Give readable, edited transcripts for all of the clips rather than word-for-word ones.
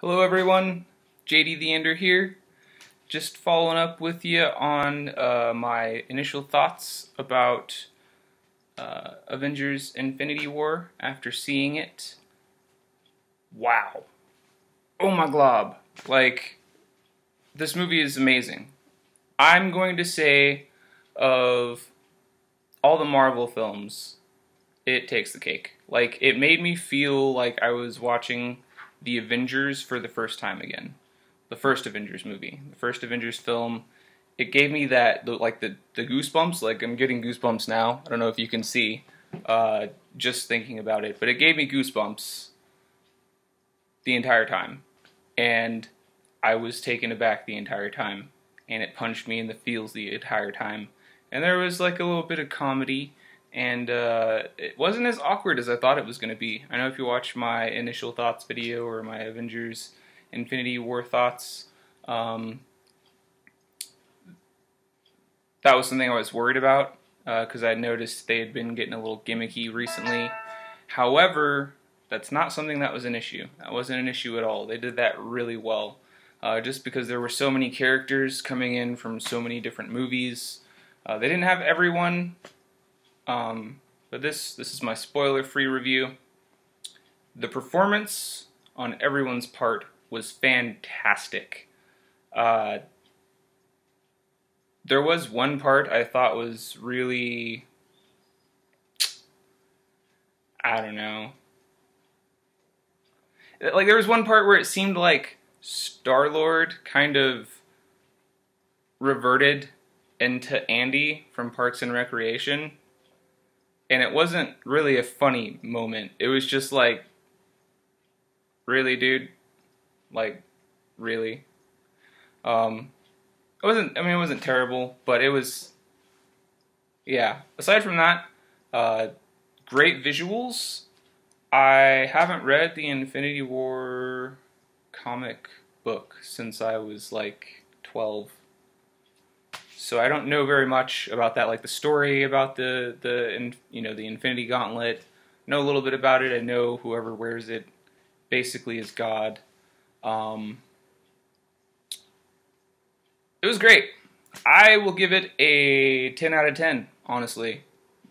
Hello everyone, JD the Ender here. Just following up with you on my initial thoughts about Avengers Infinity War after seeing it. Wow. Oh my glob. Like, this movie is amazing. I'm going to say of all the Marvel films, it takes the cake. Like, it made me feel like I was watching the Avengers for the first time again. The first Avengers movie. The first Avengers film. It gave me that, the goosebumps. Like, I'm getting goosebumps now. I don't know if you can see, just thinking about it. But it gave me goosebumps the entire time. And I was taken aback the entire time. And it punched me in the feels the entire time. And there was like a little bit of comedy. And it wasn't as awkward as I thought it was going to be. I know if you watch my initial thoughts video or my Avengers Infinity War thoughts, that was something I was worried about because I noticed they had been getting a little gimmicky recently. However, that's not something that was an issue. That wasn't an issue at all. They did that really well. Just because there were so many characters coming in from so many different movies. They didn't have everyone. But this is my spoiler-free review. The performance on everyone's part was fantastic. There was one part I thought was really, I don't know. Like, there was one part where it seemed like Star-Lord kind of reverted into Andy from Parks and Recreation. And it wasn't really a funny moment. It was just like, really, dude? Like, really? It wasn't terrible, but it was, yeah. Aside from that, great visuals. I haven't read the Infinity War comic book since I was like 12. So I don't know very much about that, like the story about the Infinity Gauntlet. I know a little bit about it. I know whoever wears it basically is God. It was great. I will give it a 10 out of 10, honestly.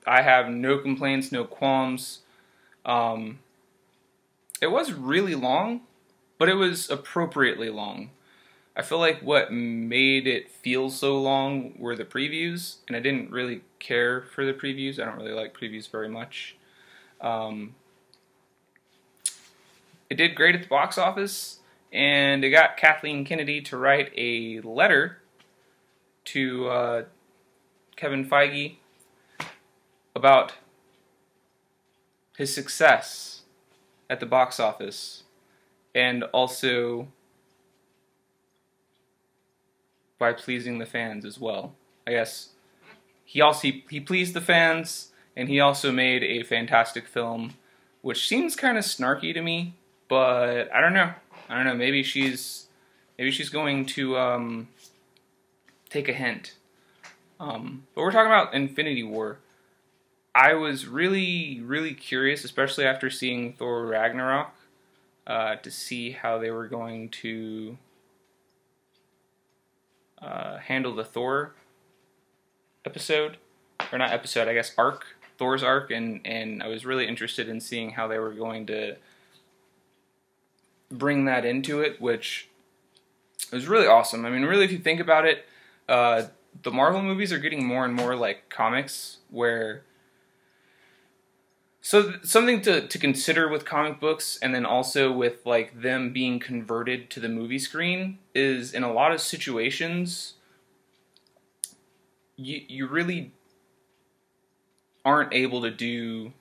I have no complaints, no qualms. It was really long, but it was appropriately long. I feel like what made it feel so long were the previews, and I didn't really care for the previews. I don't really like previews very much. It did great at the box office, and it got Kathleen Kennedy to write a letter to Kevin Feige about his success at the box office, and also by pleasing the fans as well. I guess he pleased the fans, and he also made a fantastic film, which seems kind of snarky to me, but I don't know. Maybe she's going to take a hint. But we're talking about Infinity War. I was really curious, especially after seeing Thor Ragnarok, to see how they were going to handle the Thor episode, or not episode, I guess arc, Thor's arc, and I was really interested in seeing how they were going to bring that into it, which was really awesome. I mean, really, if you think about it, the Marvel movies are getting more and more like comics, where so something to consider with comic books, and then also with like them being converted to the movie screen, is in a lot of situations you really aren't able to do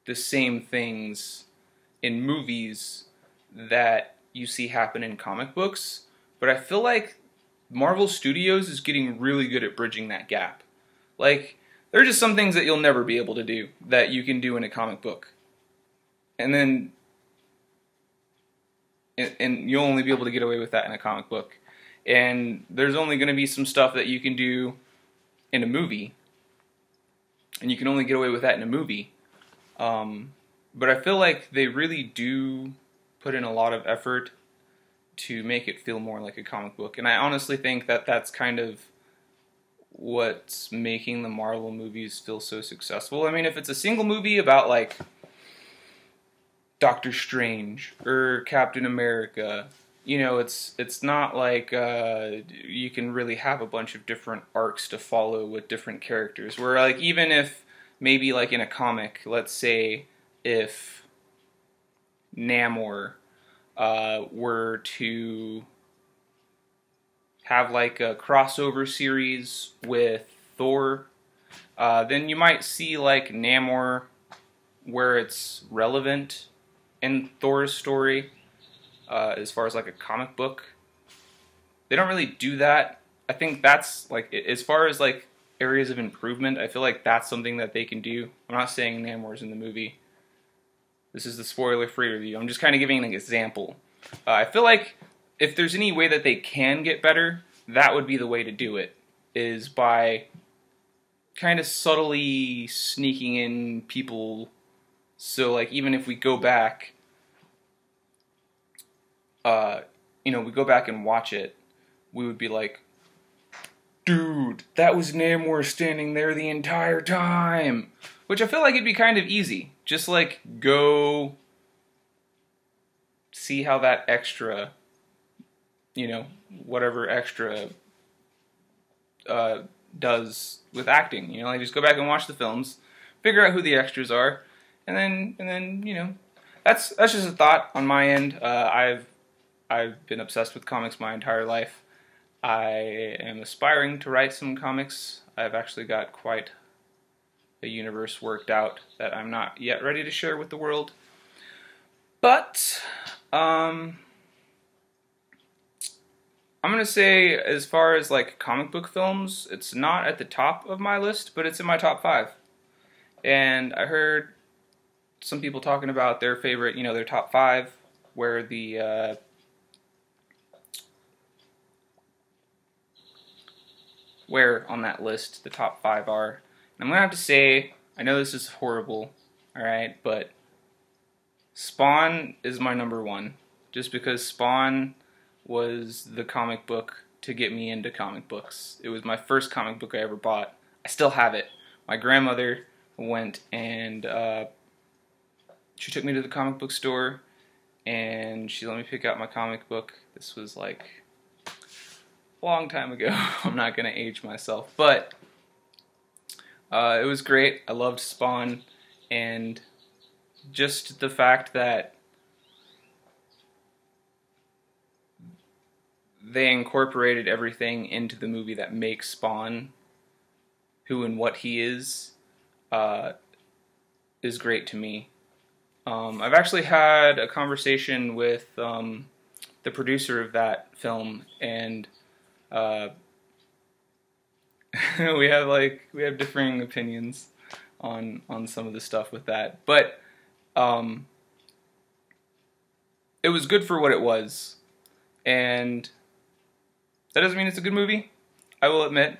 the same things in movies that you see happen in comic books. But I feel like Marvel Studios is getting really good at bridging that gap. Like, there are just some things that you'll never be able to do that you can do in a comic book. And then and you'll only be able to get away with that in a comic book. And there's only going to be some stuff that you can do in a movie, and you can only get away with that in a movie. But I feel like they really do put in a lot of effort to make it feel more like a comic book. And I honestly think that that's kind of what's making the Marvel movies feel so successful. I mean, if it's a single movie about like Doctor Strange or Captain America, you know, it's not like you can really have a bunch of different arcs to follow with different characters. Where like even if maybe like in a comic, let's say if Namor were to have like a crossover series with Thor, then you might see like Namor where it's relevant in Thor's story, as far as like a comic book. They don't really do that. I think that's like, as far as like areas of improvement, I feel like that's something that they can do. I'm not saying Namor's in the movie. This is the spoiler-free review. I'm just kind of giving an example. I feel like if there's any way that they can get better, that would be the way to do it, is by kind of subtly sneaking in people. So like even if we go back, you know, we go back and watch it, we would be like, dude, that was Namor standing there the entire time. Which I feel like it'd be kind of easy. Just like go see how that extra, you know, whatever extra does with acting. You know, like just go back and watch the films, figure out who the extras are, and then you know, that's just a thought on my end. I've been obsessed with comics my entire life. I am aspiring to write some comics. I've actually got quite a universe worked out that I'm not yet ready to share with the world. But I'm gonna say, as far as like comic book films, it's not at the top of my list, but it's in my top 5. And I heard some people talking about their favorite, you know, their top 5, where the where on that list the top 5 are. And I'm gonna have to say, I know this is horrible, alright, but Spawn is my number 1. Just because Spawn was the comic book to get me into comic books. It was my first comic book I ever bought. I still have it. My grandmother went and she took me to the comic book store and she let me pick out my comic book. This was like a long time ago. I'm not gonna age myself, but it was great. I loved Spawn, and just the fact that they incorporated everything into the movie that makes Spawn who and what he is great to me. I've actually had a conversation with the producer of that film, and we have differing opinions on some of the stuff with that, but it was good for what it was, and that doesn't mean it's a good movie. I will admit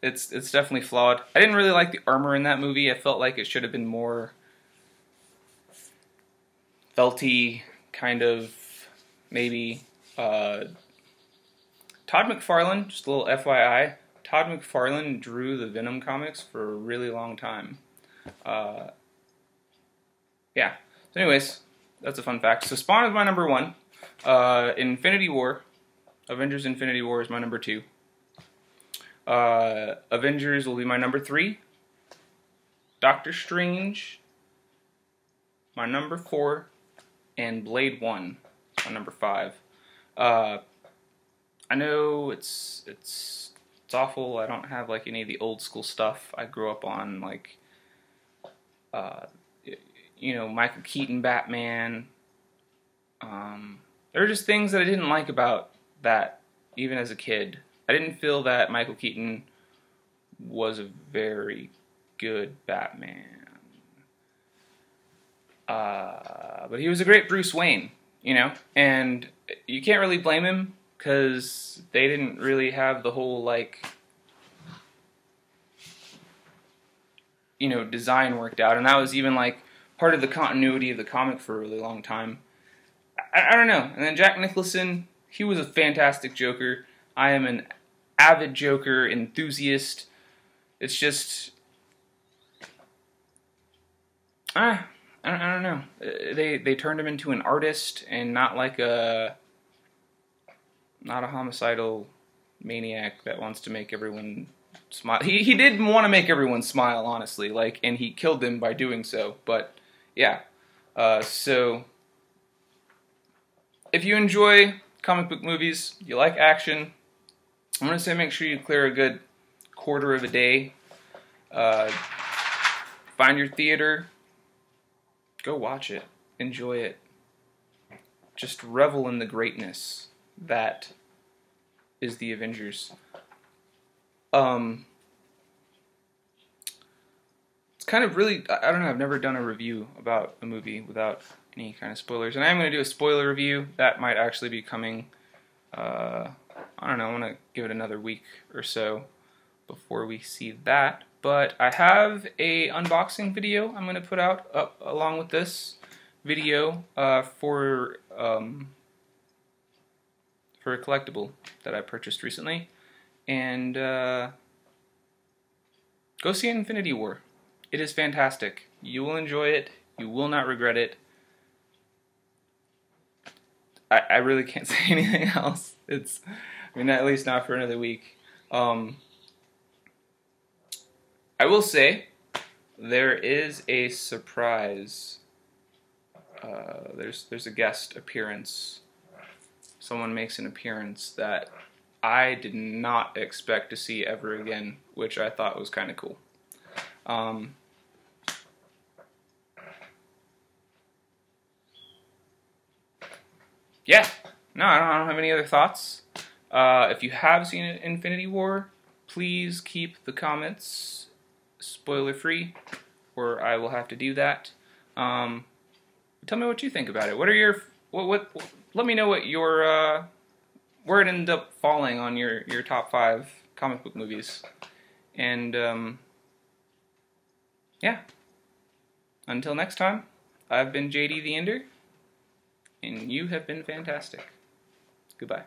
it's definitely flawed. I didn't really like the armor in that movie. I felt like it should have been more felty, kind of, maybe. Todd McFarlane, just a little FYI, Todd McFarlane drew the Venom comics for a really long time. Yeah. So anyways, that's a fun fact. So Spawn is my number 1. Infinity War, Avengers Infinity War is my number 2. Avengers will be my number 3. Doctor Strange, my number 4. And Blade 1, my number 5. I know it's awful. I don't have like any of the old school stuff. I grew up on like you know, Michael Keaton Batman. There were just things that I didn't like about that, even as a kid. I didn't feel that Michael Keaton was a very good Batman. But he was a great Bruce Wayne, you know, and you can't really blame him because they didn't really have the whole, like, you know, design worked out, and that was even, like, part of the continuity of the comic for a really long time. I don't know. And then Jack Nicholson, he was a fantastic Joker. I am an avid Joker enthusiast. It's just, I don't know. They turned him into an artist and not like not a homicidal maniac that wants to make everyone smile. He did want to make everyone smile, honestly, like, and he killed them by doing so. But yeah, so if you enjoy comic book movies, you like action, I'm gonna say make sure you clear a good quarter of a day. Find your theater, go watch it, enjoy it, just revel in the greatness that is the Avengers. It's kind of really, I don't know, I've never done a review about a movie without any kind of spoilers, and I'm going to do a spoiler review. That might actually be coming, I don't know, I want to give it another week or so before we see that. But I have a unboxing video I'm going to put out along with this video for a collectible that I purchased recently. And go see Infinity War. It is fantastic. You will enjoy it. You will not regret it. I really can't say anything else. I mean, at least not for another week. I will say there is a surprise. There's a guest appearance. Someone makes an appearance that I did not expect to see ever again, which I thought was kind of cool. Yeah, no, I don't have any other thoughts. If you have seen Infinity War, please keep the comments spoiler-free, or I will have to do that. Tell me what you think about it. What are your let me know what your where it ended up falling on your top 5 comic book movies. And yeah. Until next time, I've been JD the Ender, and you have been fantastic. Goodbye.